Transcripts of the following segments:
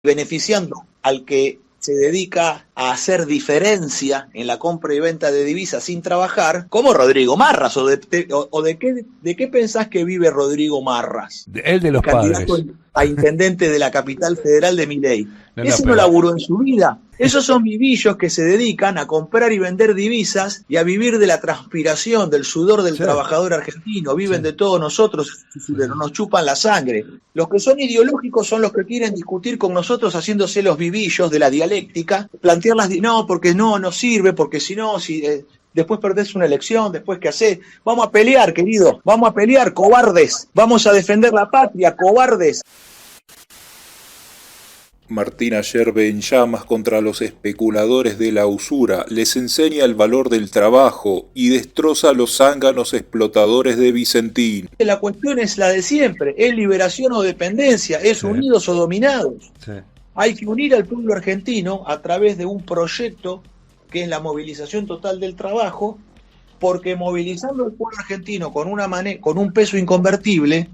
beneficiando al que se dedica a hacer diferencia en la compra y venta de divisas sin trabajar, como Rodrigo Marras. ¿De qué pensás que vive Rodrigo Marras? El de los Candidato padres. a intendente de la capital federal de Milei. No, Ese no pero laburó en su vida. Esos son vivillos que se dedican a comprar y vender divisas y a vivir de la transpiración, del sudor del sí, trabajador argentino. Viven sí, de todos nosotros, pero nos chupan la sangre. Los que son ideológicos son los que quieren discutir con nosotros haciéndose los vivillos de la dialéctica, plantearlas, no, porque no sirve, porque si no, después perdés una elección, después qué hacés. Vamos a pelear, querido, vamos a pelear, cobardes. Vamos a defender la patria, cobardes. Martina yerbe en llamas contra los especuladores de la usura, les enseña el valor del trabajo y destroza a los zánganos explotadores de Vicentín. La cuestión es la de siempre, es liberación o dependencia, es sí, unidos o dominados. sí. Hay que unir al pueblo argentino a través de un proyecto que es la movilización total del trabajo, porque movilizando al pueblo argentino con un peso inconvertible,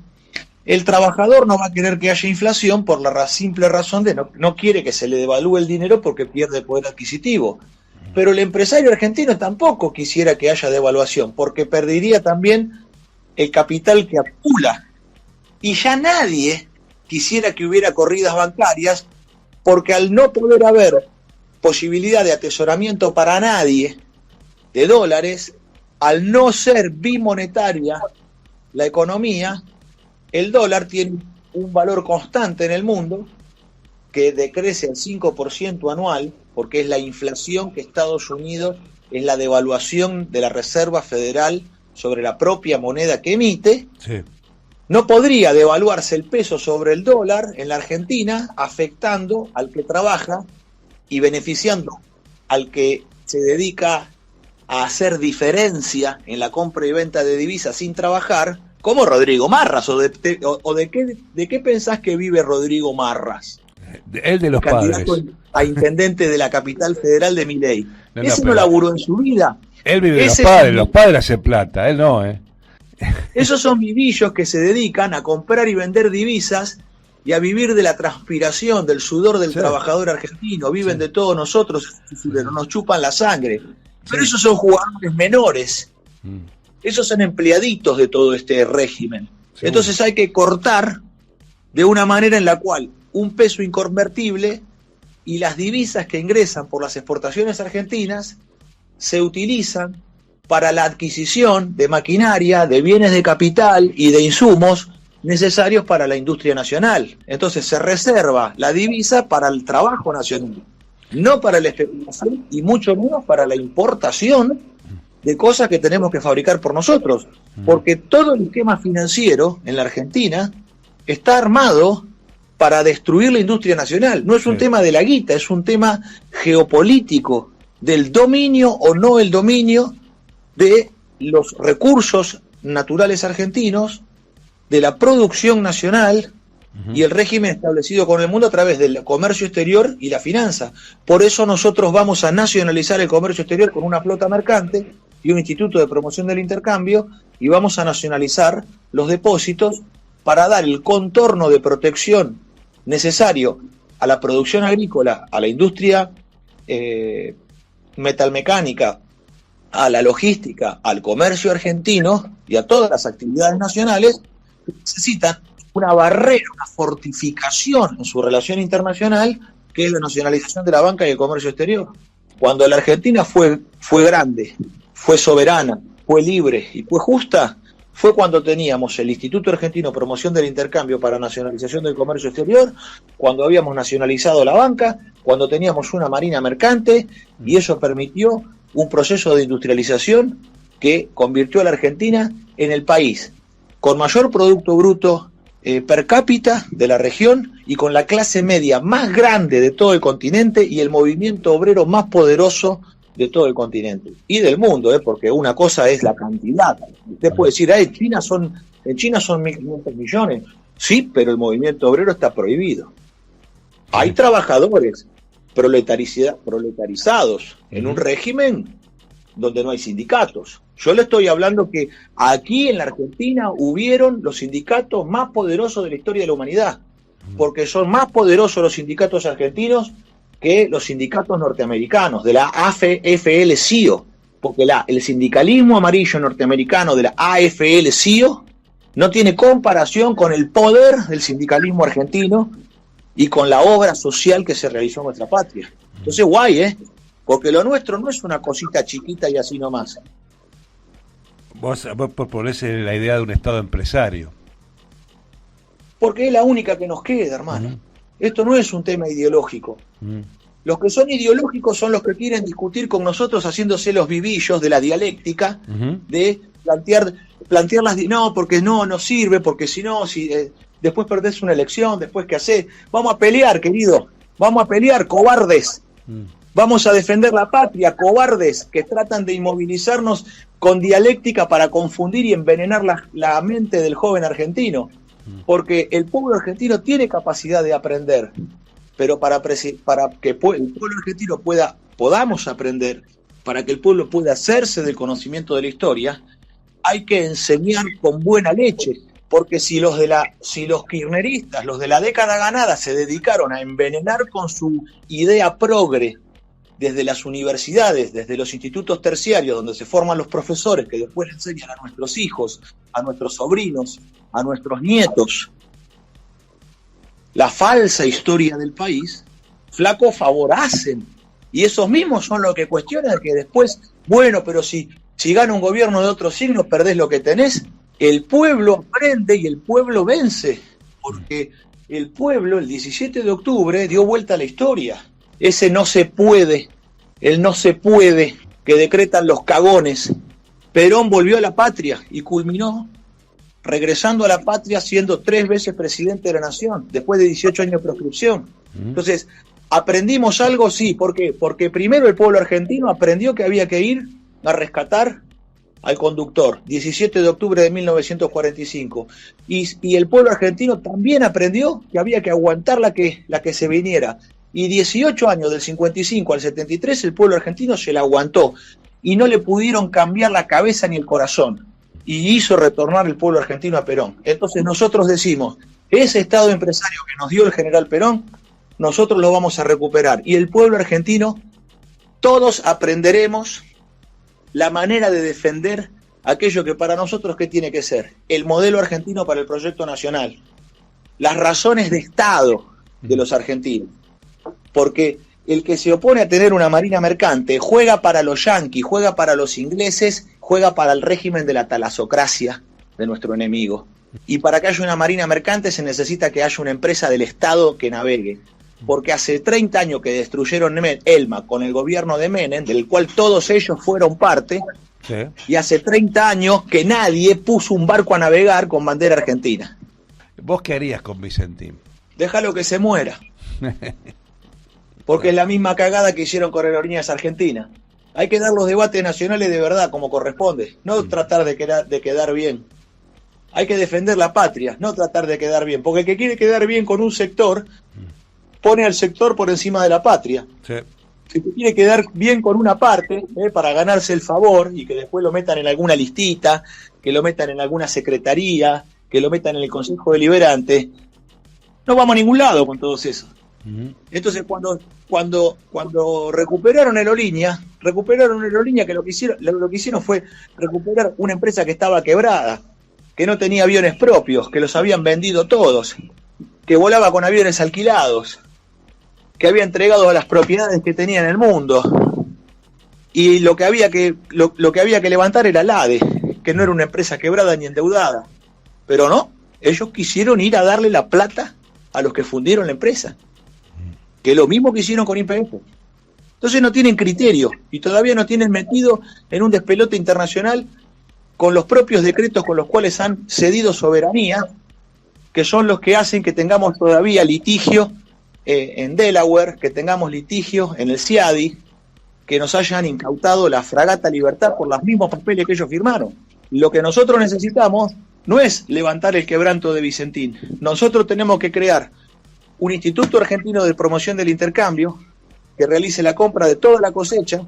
el trabajador no va a querer que haya inflación por la simple razón de no quiere que se le devalúe el dinero porque pierde poder adquisitivo. Pero el empresario argentino tampoco quisiera que haya devaluación porque perdería también el capital que acumula. Y ya nadie quisiera que hubiera corridas bancarias porque al no poder haber posibilidad de atesoramiento para nadie de dólares, al no ser bimonetaria la economía, el dólar tiene un valor constante en el mundo que decrece al 5% anual, porque es la inflación que Estados Unidos, es la devaluación de la Reserva Federal sobre la propia moneda que emite. Sí. No podría devaluarse el peso sobre el dólar en la Argentina, afectando al que trabaja y beneficiando al que se dedica a hacer diferencia en la compra y venta de divisas sin trabajar, como Rodrigo Marras. ¿De qué pensás que vive Rodrigo Marras? El de los Candidato padres. a intendente de la capital federal de Milei. Ese no pero laburó en su vida. él vive de Ese los padres hacen plata, él no, Esos son vivillos que se dedican a comprar y vender divisas y a vivir de la transpiración, del sudor del sí, trabajador argentino. Viven sí, de todos nosotros, pero nos chupan la sangre. Pero sí. esos son jugadores menores. Mm. Esos son empleaditos de todo este régimen. Seguro. Entonces hay que cortar de una manera en la cual un peso inconvertible y las divisas que ingresan por las exportaciones argentinas se utilizan para la adquisición de maquinaria, de bienes de capital y de insumos necesarios para la industria nacional. Entonces se reserva la divisa para el trabajo nacional, no para la especulación y mucho menos para la importación de cosas que tenemos que fabricar por nosotros, porque todo el esquema financiero en la Argentina está armado para destruir la industria nacional. No es un tema de la guita, es un tema geopolítico, del dominio o no el dominio de los recursos naturales argentinos, de la producción nacional y el régimen establecido con el mundo a través del comercio exterior y la finanza. Por eso nosotros vamos a nacionalizar el comercio exterior con una flota mercante y un instituto de promoción del intercambio, y vamos a nacionalizar los depósitos para dar el contorno de protección necesario a la producción agrícola, a la industria metalmecánica, a la logística, al comercio argentino y a todas las actividades nacionales que necesitan una barrera, una fortificación en su relación internacional, que es la nacionalización de la banca y el comercio exterior. Cuando la Argentina fue grande, fue soberana, fue libre y fue justa, fue cuando teníamos el Instituto Argentino de Promoción del Intercambio para Nacionalización del Comercio Exterior, cuando habíamos nacionalizado la banca, cuando teníamos una marina mercante, y eso permitió un proceso de industrialización que convirtió a la Argentina en el país con mayor Producto Bruto per cápita de la región y con la clase media más grande de todo el continente y el movimiento obrero más poderoso de todo el continente y del mundo, porque una cosa es la cantidad. Usted puede decir, en China son 1.500 millones. Sí, pero el movimiento obrero está prohibido. Hay trabajadores proletarizados en un régimen donde no hay sindicatos. Yo le estoy hablando que aquí en la Argentina hubieron los sindicatos más poderosos de la historia de la humanidad. porque son más poderosos los sindicatos argentinos que los sindicatos norteamericanos, de la AFL-CIO, porque el sindicalismo amarillo norteamericano de la AFL-CIO no tiene comparación con el poder del sindicalismo argentino y con la obra social que se realizó en nuestra patria. Entonces, guay, porque lo nuestro no es una cosita chiquita y así nomás. Vos proponés la idea de un Estado empresario. Porque es la única que nos queda, hermano. Esto no es un tema ideológico. Los que son ideológicos son los que quieren discutir con nosotros haciéndose los vivillos de la dialéctica, de plantear no, porque no sirve, porque si no, después perdés una elección, después qué hacés. Vamos a pelear, querido, vamos a pelear, cobardes. Vamos a defender la patria, cobardes, que tratan de inmovilizarnos con dialéctica para confundir y envenenar la mente del joven argentino. Porque el pueblo argentino tiene capacidad de aprender, pero para que el pueblo argentino podamos aprender, para que el pueblo pueda hacerse del conocimiento de la historia, hay que enseñar con buena leche, porque si los kirchneristas, los de la década ganada, se dedicaron a envenenar con su idea progre desde las universidades, desde los institutos terciarios, donde se forman los profesores que después le enseñan a nuestros hijos, a nuestros sobrinos, a nuestros nietos, la falsa historia del país, flaco favor hacen. Y esos mismos son los que cuestionan que después, bueno, pero si gana un gobierno de otro signo, perdés lo que tenés. El pueblo aprende y el pueblo vence, porque el pueblo, el 17 de octubre, dio vuelta a la historia. Ese no se puede, el no se puede que decretan los cagones. Perón volvió a la patria y culminó regresando a la patria siendo 3 veces presidente de la nación, después de 18 años de proscripción. Entonces, ¿aprendimos algo? Sí. ¿Por qué? Porque primero el pueblo argentino aprendió que había que ir a rescatar al conductor, 17 de octubre de 1945. Y el pueblo argentino también aprendió que había que aguantar la que se viniera. Y 18 años, del 55 al 73, el pueblo argentino se la aguantó. Y no le pudieron cambiar la cabeza ni el corazón. Y hizo retornar el pueblo argentino a Perón. Entonces nosotros decimos, ese Estado empresario que nos dio el general Perón, nosotros lo vamos a recuperar. Y el pueblo argentino, todos aprenderemos la manera de defender aquello que para nosotros, ¿qué tiene que ser? El modelo argentino para el proyecto nacional. Las razones de Estado de los argentinos. Porque el que se opone a tener una marina mercante juega para los yanquis, juega para los ingleses, juega para el régimen de la talasocracia de nuestro enemigo. Y para que haya una marina mercante se necesita que haya una empresa del Estado que navegue. Porque hace 30 años que destruyeron Elma con el gobierno de Menem, del cual todos ellos fueron parte, sí. Y hace 30 años que nadie puso un barco a navegar con bandera argentina. ¿Vos qué harías con Vicentín? Déjalo que se muera. Porque es la misma cagada que hicieron con Aerolíneas Argentinas. Hay que dar los debates nacionales de verdad, como corresponde. No tratar de quedar bien. Hay que defender la patria, no tratar de quedar bien. Porque el que quiere quedar bien con un sector, pone al sector por encima de la patria. Sí. Si te quiere quedar bien con una parte, para ganarse el favor, y que después lo metan en alguna listita, que lo metan en alguna secretaría, que lo metan en el Consejo Deliberante, no vamos a ningún lado con todos esos. Entonces cuando recuperaron Aerolínea, que lo que hicieron fue recuperar una empresa que estaba quebrada, que no tenía aviones propios, que los habían vendido todos, que volaba con aviones alquilados, que había entregado las propiedades que tenía en el mundo, y lo que había que levantar era la ADE, que no era una empresa quebrada ni endeudada. Pero no, ellos quisieron ir a darle la plata a los que fundieron la empresa, que es lo mismo que hicieron con YPF. Entonces no tienen criterio y todavía no tienen metido en un despelote internacional con los propios decretos con los cuales han cedido soberanía, que son los que hacen que tengamos todavía litigio en Delaware, que tengamos litigio en el CIADI, que nos hayan incautado la fragata Libertad por los mismos papeles que ellos firmaron. Lo que nosotros necesitamos no es levantar el quebranto de Vicentín. Nosotros tenemos que crear un Instituto Argentino de Promoción del Intercambio que realice la compra de toda la cosecha,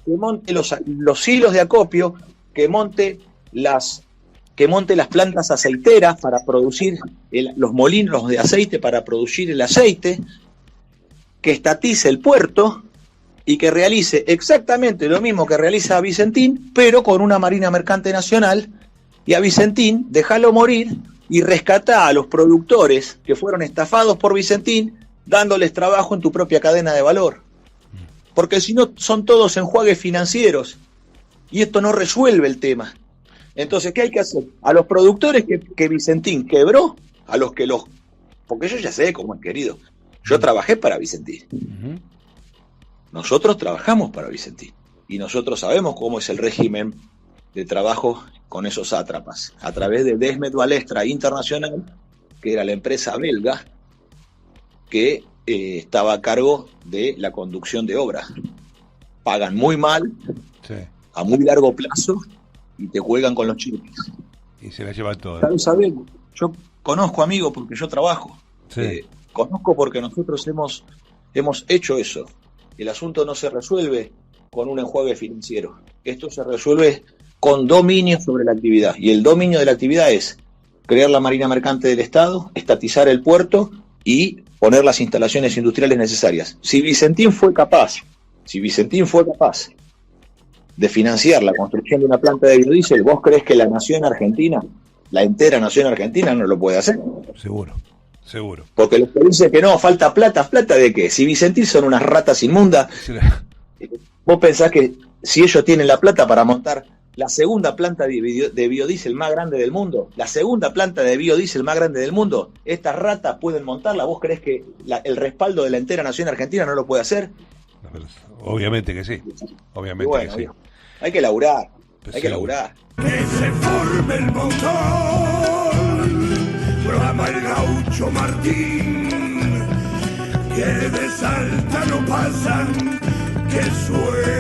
que monte los hilos de acopio, que monte las que monte las plantas aceiteras para producir los molinos de aceite para producir el aceite, que estatice el puerto y que realice exactamente lo mismo que realiza Vicentín, pero con una Marina Mercante Nacional, y a Vicentín déjalo morir y rescatá a los productores que fueron estafados por Vicentín, dándoles trabajo en tu propia cadena de valor. Porque si no, son todos enjuagues financieros, y esto no resuelve el tema. Entonces, ¿qué hay que hacer? A los productores que Vicentín quebró, a los que los... Porque yo ya sé cómo es, querido. Yo trabajé para Vicentín. Nosotros trabajamos para Vicentín. Y nosotros sabemos cómo es el régimen de trabajo con esos sátrapas. A través de Desmet Balestra Internacional, que era la empresa belga que estaba a cargo de la conducción de obras. Pagan muy mal, sí, a muy largo plazo, y te juegan con los chiles. Y se la llevan todas. Ya lo sabemos. Yo conozco, amigo, porque yo trabajo. Sí. Conozco porque nosotros hemos hecho eso. El asunto no se resuelve con un enjuague financiero. Esto se resuelve con dominio sobre la actividad. Y el dominio de la actividad es crear la Marina Mercante del Estado, estatizar el puerto y poner las instalaciones industriales necesarias. Si Vicentín fue capaz de financiar la construcción de una planta de biodiesel, ¿vos crees que la nación argentina, la entera nación argentina, no lo puede hacer? Seguro. Porque los que dicen que no, falta plata, ¿plata de qué? Si Vicentín son unas ratas inmundas, vos pensás que si ellos tienen la plata para montar la segunda planta de biodiesel más grande del mundo, estas ratas pueden montarla, ¿vos creés que el respaldo de la entera nación argentina no lo puede hacer? Obviamente que sí. Obviamente bueno, que sí. Hay que laburar. Pues hay que laburar. Que se forme el motor, programa el gaucho Martín, que de Salta no pasan, que suene